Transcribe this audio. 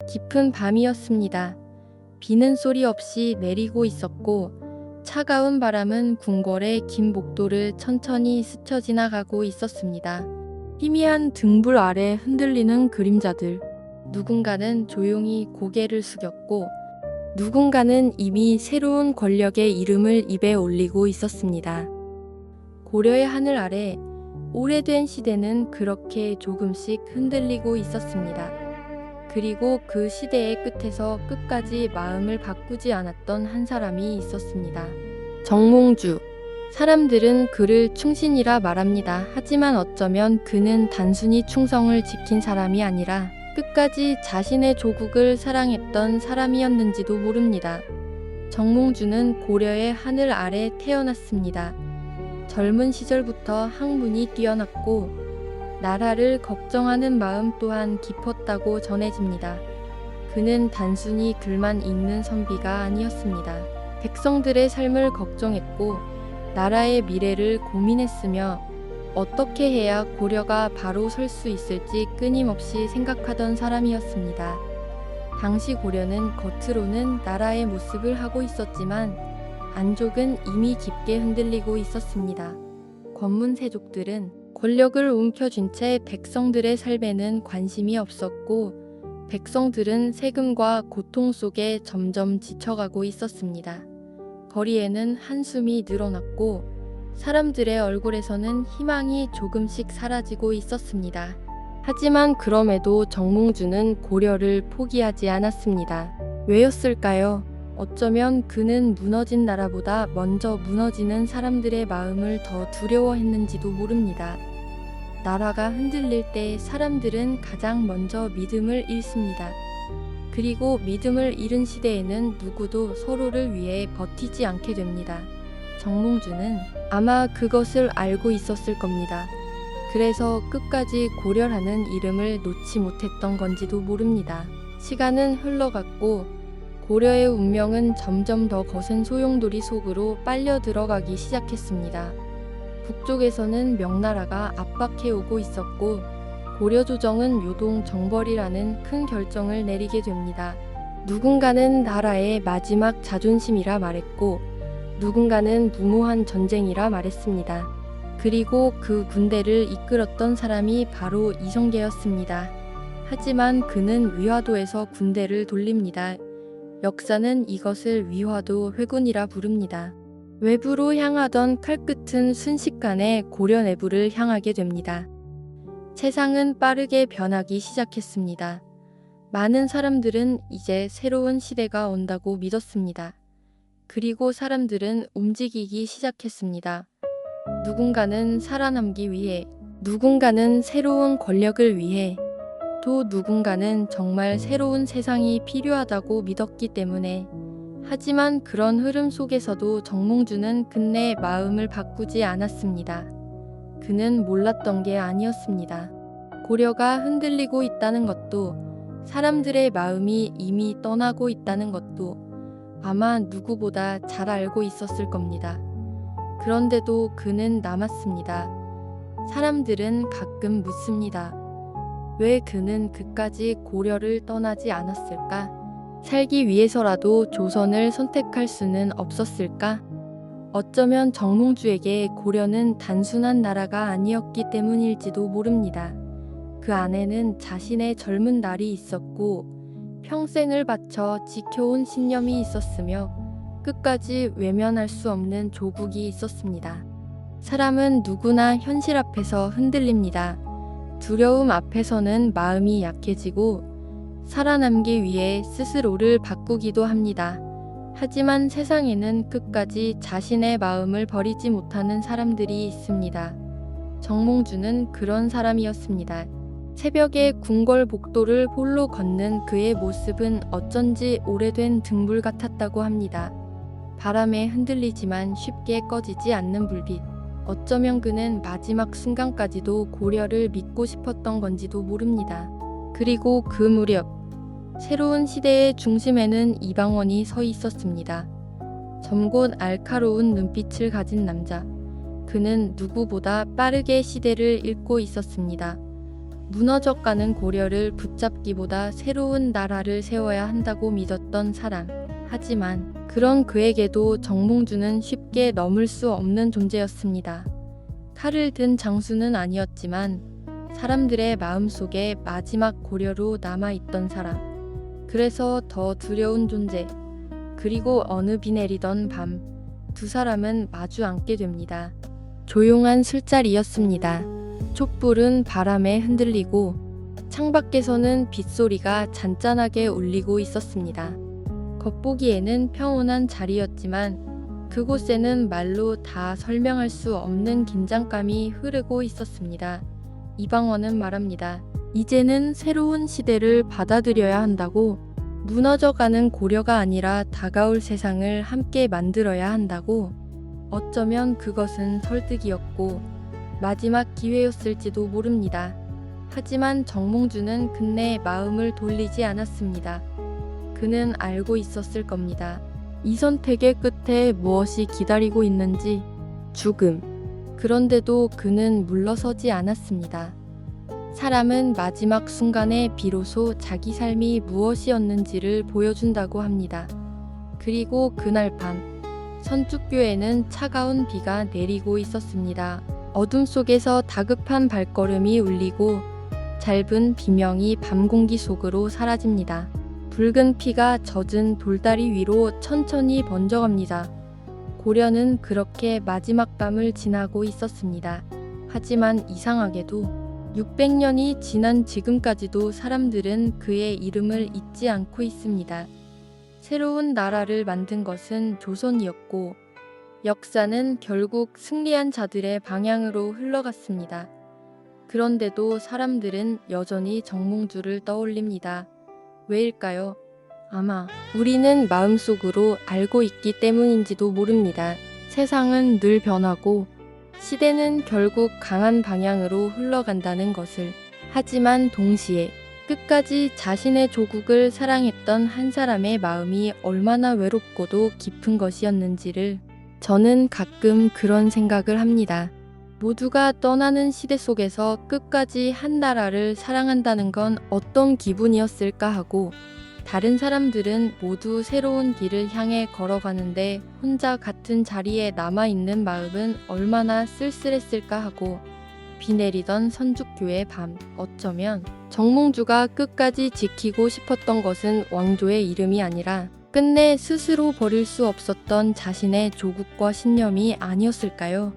깊은 밤이었습니다. 비는 소리 없이 내리고 있었고 차가운 바람은 궁궐의 긴 복도를 천천히 스쳐 지나가고 있었습니다. 희미한 등불 아래 흔들리는 그림자들. 누군가는 조용히 고개를 숙였고 누군가는 이미 새로운 권력의 이름을 입에 올리고 있었습니다. 고려의 하늘 아래 오래된 시대는 그렇게 조금씩 흔들리고 있었습니다. 그리고 그 시대의 끝에서 끝까지 마음을 바꾸지 않았던 한 사람이 있었습니다. 정몽주. 사람들은 그를 충신이라 말합니다. 하지만 어쩌면 그는 단순히 충성을 지킨 사람이 아니라 끝까지 자신의 조국을 사랑했던 사람이었는지도 모릅니다. 정몽주는 고려의 하늘 아래 태어났습니다. 젊은 시절부터 학문이 뛰어났고 나라를 걱정하는 마음 또한 깊었다고 전해집니다. 그는 단순히 글만 읽는 선비가 아니었습니다. 백성들의 삶을 걱정했고 나라의 미래를 고민했으며 어떻게 해야 고려가 바로 설 수 있을지 끊임없이 생각하던 사람이었습니다. 당시 고려는 겉으로는 나라의 모습을 하고 있었지만 안쪽은 이미 깊게 흔들리고 있었습니다. 권문세족들은 권력을 움켜쥔 채 백성들의 삶에는 관심이 없었고 백성들은 세금과 고통 속에 점점 지쳐가고 있었습니다. 거리에는 한숨이 늘어났고 사람들의 얼굴에서는 희망이 조금씩 사라지고 있었습니다. 하지만 그럼에도 정몽주는 고려를 포기하지 않았습니다. 왜였을까요? 어쩌면 그는 무너진 나라보다 먼저 무너지는 사람들의 마음을 더 두려워했는지도 모릅니다. 나라가 흔들릴 때 사람들은 가장 먼저 믿음을 잃습니다. 그리고 믿음을 잃은 시대에는 누구도 서로를 위해 버티지 않게 됩니다. 정몽주는 아마 그것을 알고 있었을 겁니다. 그래서 끝까지 고려라는 이름을 놓지 못했던 건지도 모릅니다. 시간은 흘러갔고 고려의 운명은 점점 더 거센 소용돌이 속으로 빨려 들어가기 시작했습니다. 북쪽에서는 명나라가 압박해오고 있었고 고려 조정은 요동 정벌이라는 큰 결정을 내리게 됩니다. 누군가는 나라의 마지막 자존심이라 말했고 누군가는 무모한 전쟁이라 말했습니다. 그리고 그 군대를 이끌었던 사람이 바로 이성계였습니다. 하지만 그는 위화도에서 군대를 돌립니다. 역사는 이것을 위화도 회군이라 부릅니다. 외부로 향하던 칼끝은 순식간에 고려 내부를 향하게 됩니다. 세상은 빠르게 변하기 시작했습니다. 많은 사람들은 이제 새로운 시대가 온다고 믿었습니다. 그리고 사람들은 움직이기 시작했습니다. 누군가는 살아남기 위해, 누군가는 새로운 권력을 위해, 또 누군가는 정말 새로운 세상이 필요하다고 믿었기 때문에. 하지만 그런 흐름 속에서도 정몽주는 끝내 마음을 바꾸지 않았습니다. 그는 몰랐던 게 아니었습니다. 고려가 흔들리고 있다는 것도, 사람들의 마음이 이미 떠나고 있다는 것도 아마 누구보다 잘 알고 있었을 겁니다. 그런데도 그는 남았습니다. 사람들은 가끔 묻습니다. 왜 그는 그까지 고려를 떠나지 않았을까? 살기 위해서라도 조선을 선택할 수는 없었을까? 어쩌면 정몽주에게 고려는 단순한 나라가 아니었기 때문일지도 모릅니다. 그 안에는 자신의 젊은 날이 있었고 평생을 바쳐 지켜온 신념이 있었으며 끝까지 외면할 수 없는 조국이 있었습니다. 사람은 누구나 현실 앞에서 흔들립니다. 두려움 앞에서는 마음이 약해지고 살아남기 위해 스스로를 바꾸기도 합니다. 하지만 세상에는 끝까지 자신의 마음을 버리지 못하는 사람들이 있습니다. 정몽주는 그런 사람이었습니다. 새벽에 궁궐 복도를 홀로 걷는 그의 모습은 어쩐지 오래된 등불 같았다고 합니다. 바람에 흔들리지만 쉽게 꺼지지 않는 불빛. 어쩌면 그는 마지막 순간까지도 고려를 믿고 싶었던 건지도 모릅니다. 그리고 그 무렵 새로운 시대의 중심에는 이방원이 서 있었습니다. 젊고 날카로운 눈빛을 가진 남자. 그는 누구보다 빠르게 시대를 읽고 있었습니다. 무너져가는 고려를 붙잡기보다 새로운 나라를 세워야 한다고 믿었던 사람. 하지만 그런 그에게도 정몽주는 쉽게 넘을 수 없는 존재였습니다. 칼을 든 장수는 아니었지만 사람들의 마음속에 마지막 고려로 남아있던 사람. 그래서 더 두려운 존재. 그리고 어느 비 내리던 밤, 두 사람은 마주 앉게 됩니다. 조용한 술자리였습니다. 촛불은 바람에 흔들리고 창밖에서는 빗소리가 잔잔하게 울리고 있었습니다. 겉보기에는 평온한 자리였지만 그곳에는 말로 다 설명할 수 없는 긴장감이 흐르고 있었습니다. 이방원은 말합니다. 이제는 새로운 시대를 받아들여야 한다고, 무너져가는 고려가 아니라 다가올 세상을 함께 만들어야 한다고. 어쩌면 그것은 설득이었고 마지막 기회였을지도 모릅니다. 하지만 정몽주는 끝내 마음을 돌리지 않았습니다. 그는 알고 있었을 겁니다. 이 선택의 끝에 무엇이 기다리고 있는지. 죽음. 그런데도 그는 물러서지 않았습니다. 사람은 마지막 순간에 비로소 자기 삶이 무엇이었는지를 보여준다고 합니다. 그리고 그날 밤, 선축교에는 차가운 비가 내리고 있었습니다. 어둠 속에서 다급한 발걸음이 울리고 짧은 비명이 밤 공기 속으로 사라집니다. 붉은 피가 젖은 돌다리 위로 천천히 번져갑니다. 고려는 그렇게 마지막 밤을 지나고 있었습니다. 하지만 이상하게도 600년이 지난 지금까지도 사람들은 그의 이름을 잊지 않고 있습니다. 새로운 나라를 만든 것은 조선이었고 역사는 결국 승리한 자들의 방향으로 흘러갔습니다. 그런데도 사람들은 여전히 정몽주를 떠올립니다. 왜일까요? 아마 우리는 마음속으로 알고 있기 때문인지도 모릅니다. 세상은 늘 변하고 시대는 결국 강한 방향으로 흘러간다는 것을. 하지만 동시에 끝까지 자신의 조국을 사랑했던 한 사람의 마음이 얼마나 외롭고도 깊은 것이었는지를 저는 가끔 그런 생각을 합니다. 모두가 떠나는 시대 속에서 끝까지 한 나라를 사랑한다는 건 어떤 기분이었을까 하고, 다른 사람들은 모두 새로운 길을 향해 걸어가는데 혼자 같은 자리에 남아있는 마음은 얼마나 쓸쓸했을까 하고, 비 내리던 선축교의 밤, 어쩌면 정몽주가 끝까지 지키고 싶었던 것은 왕조의 이름이 아니라 끝내 스스로 버릴 수 없었던 자신의 조국과 신념이 아니었을까요?